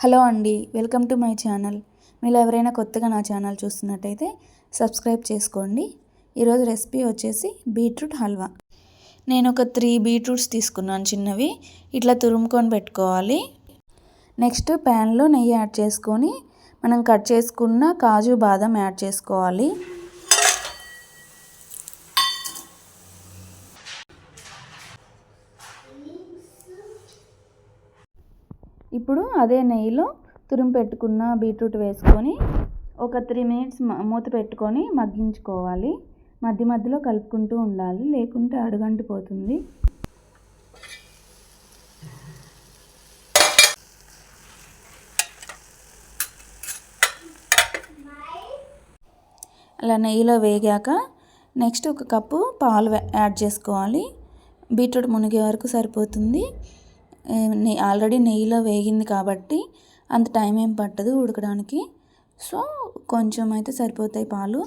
Hello అండి, welcome to my channel. మీరు ఎవరైనా కొత్తగా నా ఛానల్ చూస్తున్నట్టయితే సబ్స్క్రైబ్ చేసుకోండి. ఈరోజు రెసిపీ వచ్చేసి బీట్రూట్ హల్వా. నేను ఒక 3 బీట్రూట్స్ తీసుకున్నాను చిన్నవి. ఇట్లా తురుముకొని పెట్టుకోవాలి. నెక్స్ట్ ప్యాన్లో నెయ్యి యాడ్ చేసుకొని మనం కట్ చేసుకున్న కాజు బాదం యాడ్ చేసుకోవాలి. ఇప్పుడు అదే నెయ్యిలో తురుము పెట్టుకున్న బీట్రూట్ వేసుకొని ఒక 3 మినిట్స్ మూత పెట్టుకొని మగ్గించుకోవాలి. మధ్య మధ్యలో కలుపుకుంటూ ఉండాలి, లేకుంటే అడుగంటిపోతుంది. అలా నెయ్యిలో వేగాక నెక్స్ట్ ఒక కప్పు పాలు యాడ్ చేసుకోవాలి. బీట్రూట్ మునిగే వరకు సరిపోతుంది. ఆల్రెడీ నెయ్యిలో వేగింది కాబట్టి అంత టైం ఏం పట్టదు ఉడకడానికి. సో కొంచెం అయితే సరిపోతాయి పాలు.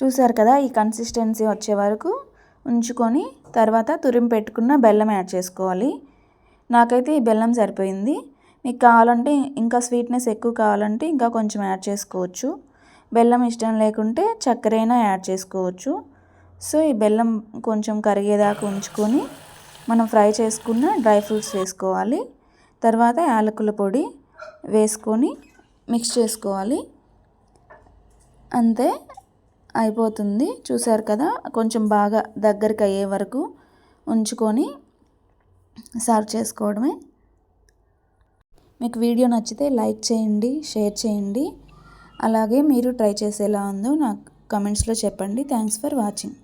చూసారు కదా, ఈ కన్సిస్టెన్సీ వచ్చే వరకు ఉంచుకొని తర్వాత తురిమి పెట్టుకున్న బెల్లం యాడ్ చేసుకోవాలి. నాకైతే ఈ బెల్లం సరిపోయింది. మీకు కావాలంటే ఇంకా స్వీట్నెస్ ఎక్కువ కావాలంటే ఇంకా కొంచెం యాడ్ చేసుకోవచ్చు. బెల్లం ఇష్టం లేకుంటే చక్కెర అయినా యాడ్ చేసుకోవచ్చు. సో ఈ బెల్లం కొంచెం కరిగేదాకా ఉంచుకొని మనం ఫ్రై చేసుకున్న డ్రై ఫ్రూట్స్ వేసుకోవాలి. తర్వాత యాలకుల పొడి వేసుకొని మిక్స్ చేసుకోవాలి. అంతే, అయిపోతుంది. చూసారు కదా, కొంచెం బాగా దగ్గరికి అయ్యే వరకు ఉంచుకొని సర్వ్ చేసుకోవడమే. మీకు వీడియో నచ్చితే లైక్ చేయండి, షేర్ చేయండి. అలాగే మీరు ట్రై చేసి ఎలా ఉందో నాకు కమెంట్స్లో చెప్పండి. Thanks for watching.